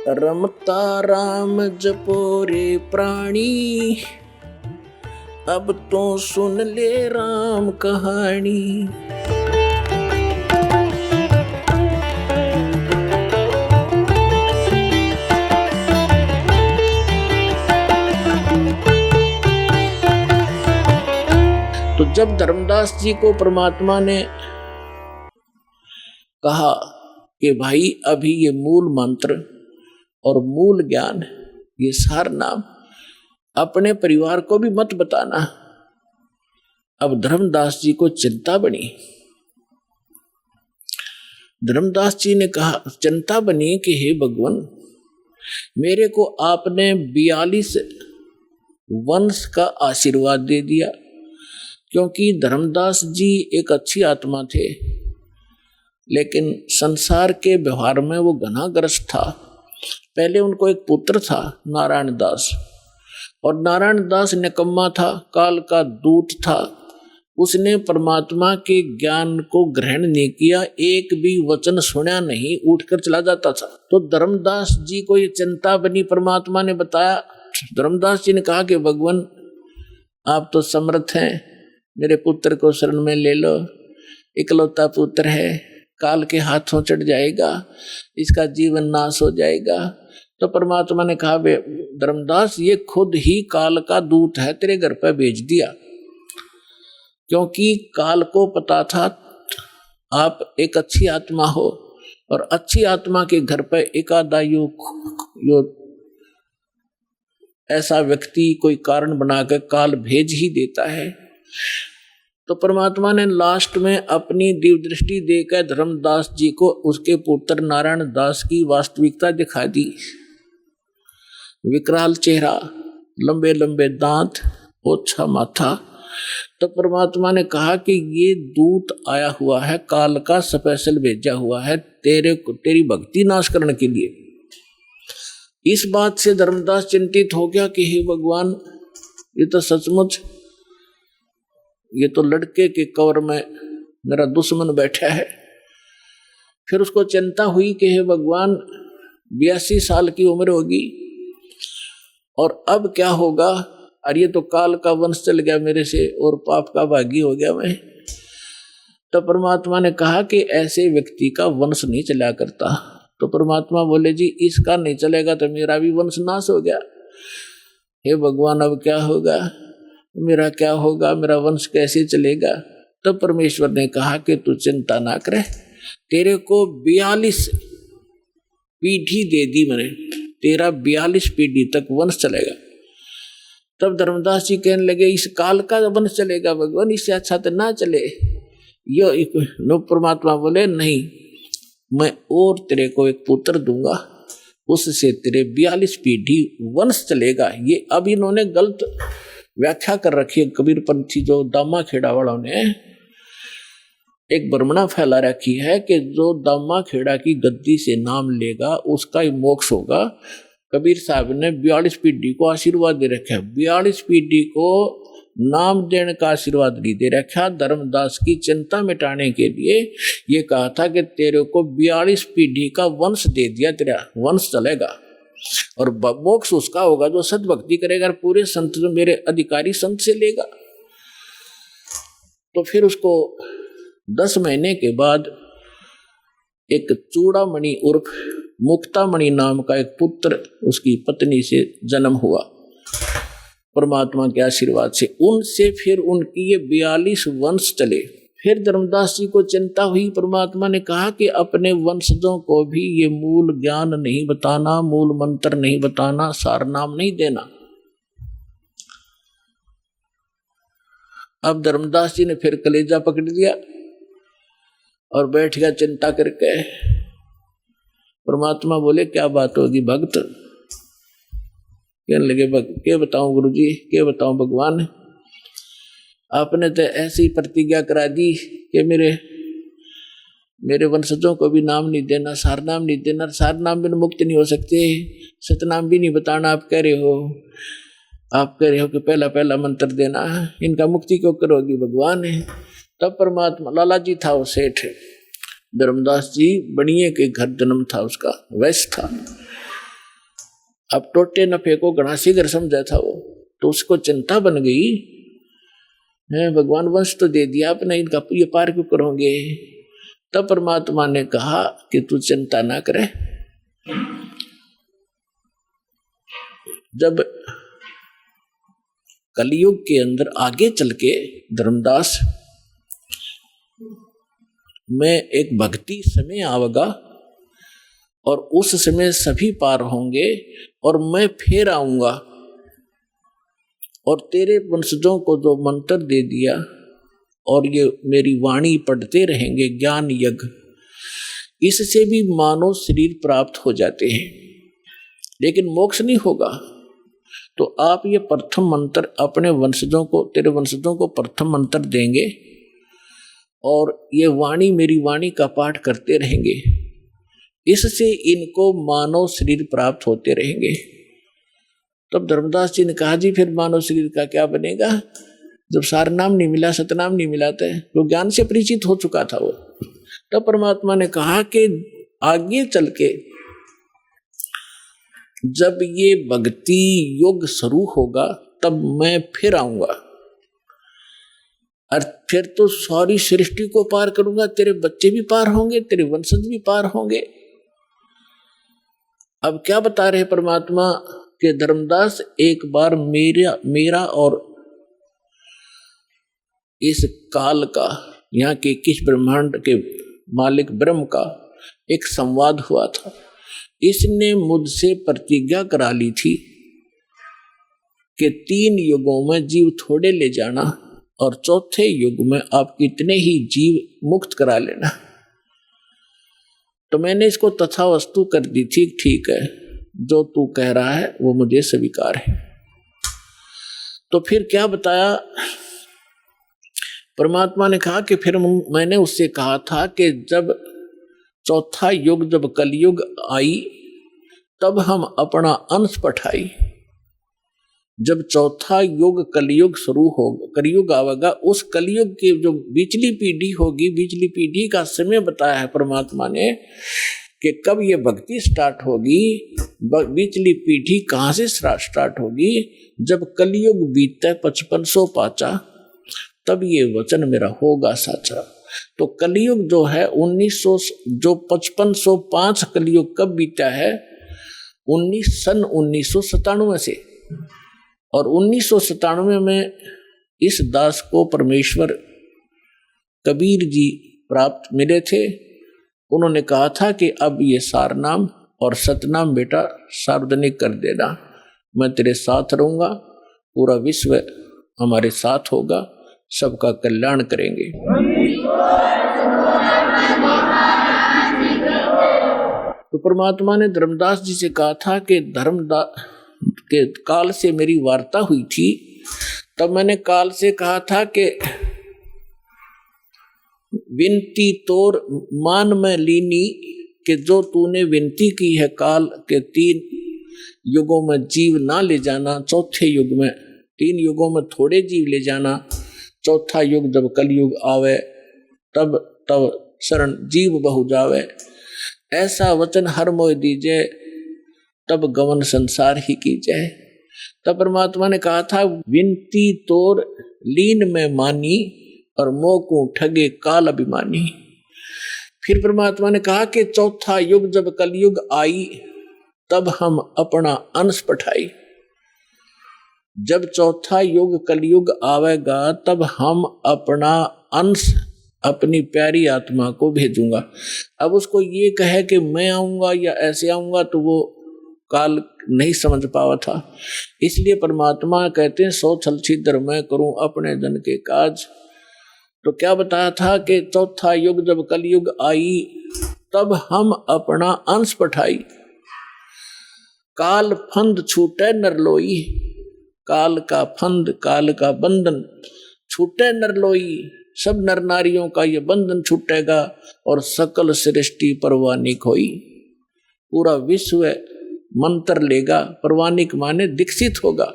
रमता राम जपो रे प्राणी, अब तो सुन ले राम कहानी। तो जब धर्मदास जी को परमात्मा ने कहा कि भाई अभी ये मूल मंत्र और मूल ज्ञान, ये सार नाम अपने परिवार को भी मत बताना, अब धर्मदास जी को चिंता बनी। धर्मदास जी ने कहा, चिंता बनी कि हे भगवान, मेरे को आपने 42 वंश का आशीर्वाद दे दिया, क्योंकि धर्मदास जी एक अच्छी आत्मा थे, लेकिन संसार के व्यवहार में वो घनाग्रस्त था। पहले उनको एक पुत्र था नारायण दास, और नारायण दास निकम्मा था, काल का दूत था। उसने परमात्मा के ज्ञान को ग्रहण नहीं किया, एक भी वचन सुना नहीं, उठकर चला जाता था। तो धर्मदास जी को ये चिंता बनी, परमात्मा ने बताया। धर्मदास जी ने कहा कि भगवान आप तो समर्थ हैं, मेरे पुत्र को शरण में ले लो, इकलौता पुत्र है, काल के हाथों चढ़ जाएगा, इसका जीवन नाश हो जाएगा। तो परमात्मा ने कहा, धर्मदास ये खुद ही काल का दूत है, तेरे घर पर भेज दिया, क्योंकि काल को पता था आप एक अच्छी आत्मा हो, और अच्छी आत्मा के घर पर एकादा यो ऐसा व्यक्ति कोई कारण बनाकर काल भेज ही देता है। तो परमात्मा ने लास्ट में अपनी दिव्य दृष्टि देकर धर्मदास जी को उसके पुत्र नारायण दास की वास्तविकता दिखा दी। विकराल चेहरा, लंबे लंबे दांत, ओछा माथा। तो परमात्मा ने कहा कि ये दूत आया हुआ है, काल का स्पेशल भेजा हुआ है तेरी भक्ति नाश करने के लिए। इस बात से धर्मदास चिंतित हो गया कि हे भगवान, ये तो सचमुच, ये तो लड़के के कवर में मेरा दुश्मन बैठा है। फिर उसको चिंता हुई कि हे भगवान, 82 साल की उम्र होगी और अब क्या होगा, अरे ये तो काल का वंश चल गया मेरे से और पाप का भागी हो गया मैं। तो परमात्मा ने कहा कि ऐसे व्यक्ति का वंश नहीं चला करता। तो परमात्मा बोले, जी इसका नहीं चलेगा तो मेरा भी वंश नाश हो गया। हे भगवान, अब क्या होगा, मेरा क्या होगा, मेरा वंश कैसे चलेगा। तब परमेश्वर ने कहा कि तू चिंता ना करे, तेरे को 42 पीढ़ी दे दी मैंने, तेरा 42 पीढ़ी तक वंश चलेगा। तब धर्मदास जी कहने लगे, इस काल का वंश चलेगा भगवान, इससे अच्छा तो ना चले। यो परमात्मा बोले, नहीं, मैं और तेरे को एक पुत्र दूंगा, उससे तेरे 42 पीढ़ी वंश चलेगा। ये अब इन्होंने गलत व्याख्या कर रखी है, कबीर पंथी जो दामा खेड़ा वालों ने एक भ्रमणा फैला रखी है कि जो दामा खेड़ा की गद्दी से नाम लेगा उसका ही मोक्ष होगा। कबीर साहब ने 42 पीढ़ी को आशीर्वाद दे रखा है, 42 पीढ़ी को नाम देने का आशीर्वाद नहीं दे रखा। धर्मदास की चिंता मिटाने के लिए ये कहा था कि तेरे को 42 पीढ़ी का वंश दे दिया, तेरा वंश चलेगा और मोक्ष उसका होगा जो सद्भक्ति करेगा, पूरे संत जो मेरे अधिकारी संत से लेगा। तो फिर उसको 10 महीने के बाद एक चूड़ामणि उर्फ मुक्तामणि नाम का एक पुत्र उसकी पत्नी से जन्म हुआ परमात्मा के आशीर्वाद से। उनसे फिर उनकी ये 42 वंश चले। फिर धर्मदास जी को चिंता हुई, परमात्मा ने कहा कि अपने वंशजों को भी ये मूल ज्ञान नहीं बताना, मूल मंत्र नहीं बताना, सार नाम नहीं देना। अब धर्मदास जी ने फिर कलेजा पकड़ लिया और बैठ गया चिंता करके। परमात्मा बोले, क्या बात होगी भक्त? कहने लगे, क्या बताऊं गुरुजी, क्या बताऊं भगवान, आपने तो ऐसी प्रतिज्ञा करा दी कि मेरे वंशजों को भी नाम नहीं देना, सार नाम नहीं देना, सार नाम बिन मुक्त नहीं हो सकते, सतनाम भी नहीं बताना। आप कह रहे हो कि पहला पहला मंत्र देना, इनका मुक्ति क्यों करोगी भगवान? तब परमात्मा, लाला जी था वो सेठ, धर्मदास जी बनिए के घर जन्म था उसका, वैश्य था। अब टोटे नफे को गणासी घर समझा था वो, तो उसको चिंता बन गई है, भगवान वंश तो दे दिया आपने, इनका ये पार क्यों करोगे। तब परमात्मा ने कहा कि तू चिंता ना करे। जब कलयुग के अंदर आगे चल के धर्मदास में एक भक्ति समय आवेगा और उस समय सभी पार होंगे और मैं फिर आऊंगा और तेरे वंशजों को जो मंत्र दे दिया और ये मेरी वाणी पढ़ते रहेंगे ज्ञान यज्ञ, इससे भी मानव शरीर प्राप्त हो जाते हैं, लेकिन मोक्ष नहीं होगा। तो आप ये प्रथम मंत्र अपने वंशजों को, तेरे वंशजों को प्रथम मंत्र देंगे और ये वाणी मेरी वाणी का पाठ करते रहेंगे, इससे इनको मानव शरीर प्राप्त होते रहेंगे। तब धर्मदास जी ने कहा जी फिर मानव शरीर का क्या बनेगा, जब सार नाम नहीं मिला, सतनाम नहीं मिला था, जो ज्ञान से परिचित हो चुका था वो। तब परमात्मा ने कहा कि आगे चल के जब ये भक्ति योग शुरू होगा तब मैं फिर आऊंगा और फिर तो सारी सृष्टि को पार करूंगा, तेरे बच्चे भी पार होंगे, तेरे वंशज भी पार होंगे। अब क्या बता रहे परमात्मा कि धर्मदास एक बार मेरा और इस काल का, यहाँ के 21 ब्रह्मांड के मालिक ब्रह्म का एक संवाद हुआ था। इसने मुझसे प्रतिज्ञा करा ली थी कि 3 युगों में जीव थोड़े ले जाना और चौथे युग में आप कितने ही जीव मुक्त करा लेना। तो मैंने इसको तथा वस्तु कर दी थी, ठीक है जो तू कह रहा है वो मुझे स्वीकार है। तो फिर क्या बताया परमात्मा ने कहा कि फिर मैंने उससे कहा था कि जब चौथा युग, जब कलयुग आई तब हम अपना अंश पठाई। जब चौथा युग कलयुग शुरू होगा, कलयुग आवेगा, उस कलयुग की जो बिचली पीढ़ी होगी, बिचली पीढ़ी का समय बताया है परमात्मा ने कि कब ये भक्ति स्टार्ट होगी, बिचली पीढ़ी कहाँ से स्टार्ट होगी। जब कलयुग बीते 5500 पाचा तब ये वचन मेरा होगा साचा। तो कलयुग जो है 1900, जो 5505 कलयुग कब बीता है, सन 1997 से। और 1997 में इस दास को परमेश्वर कबीर जी प्राप्त मिले थे। उन्होंने कहा था कि अब ये सारनाम और सतनाम बेटा सार्वजनिक कर देना, मैं तेरे साथ रहूंगा, पूरा विश्व हमारे साथ होगा, सबका कल्याण करेंगे। तो परमात्मा ने धर्मदास जी से कहा था कि के काल से मेरी वार्ता हुई थी, तब मैंने काल से कहा था कि विनती तोर मान में लीनी, कि जो तूने विनती की है काल के 3 युगों में जीव ना ले जाना, चौथे युग में 3 युगों में थोड़े जीव ले जाना, चौथा युग जब कलयुग आवे तब शरण जीव बहु जावे, ऐसा वचन हर मोह दीजे, तब गवन संसार ही कीजिए। तब परमात्मा ने कहा था विनती तोर लीन में मानी और मोह को ठगे काल अभिमानी। फिर परमात्मा ने कहा कि चौथा युग जब कलयुग आई तब हम अपना अंश पठाई। जब चौथा युग कलयुग आवेगा तब हम अपना अंश, अपनी प्यारी आत्मा को भेजूंगा। अब उसको ये कहे कि मैं आऊंगा या ऐसे आऊंगा तो वो काल नहीं समझ पावा था। इसलिए परमात्मा कहते हैं 100 छल छिद्र मैं करूं अपने जन के काज। तो क्या बताया था कि चौथा युग जब कलयुग आई तब हम अपना अंश पठाई। काल फंद छूटे नरलोई, काल का फंद, काल का बंधन छूटे नरलोई, सब नर नारियों का ये बंधन छूटेगा और सकल सृष्टि परवानिक होई। पूरा विश्व मंत्र लेगा, परवानिक माने दीक्षित होगा।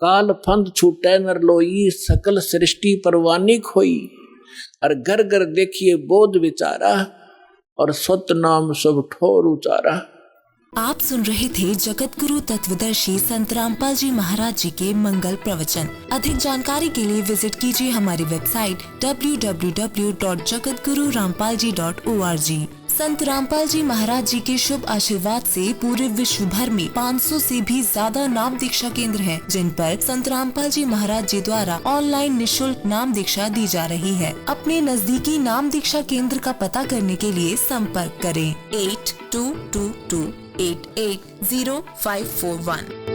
काल फंद छूटे नरलोई, सकल सृष्टि परवानिक होई। और घर घर देखिए बोध विचारा, और सतनाम सब ठोर उचारा। आप सुन रहे थे जगत गुरु तत्वदर्शी संत रामपाल जी महाराज जी के मंगल प्रवचन। अधिक जानकारी के लिए विजिट कीजिए हमारी वेबसाइट www.jagatgururampalji.org। संत रामपाल जी महाराज जी के शुभ आशीर्वाद से पूरे विश्व भर में 500 से भी ज्यादा नाम दीक्षा केंद्र हैं, जिन पर संत रामपाल जी महाराज जी द्वारा ऑनलाइन निशुल्क नाम दीक्षा दी जा रही है। अपने नजदीकी नाम दीक्षा केंद्र का पता करने के लिए संपर्क करें 8222880541।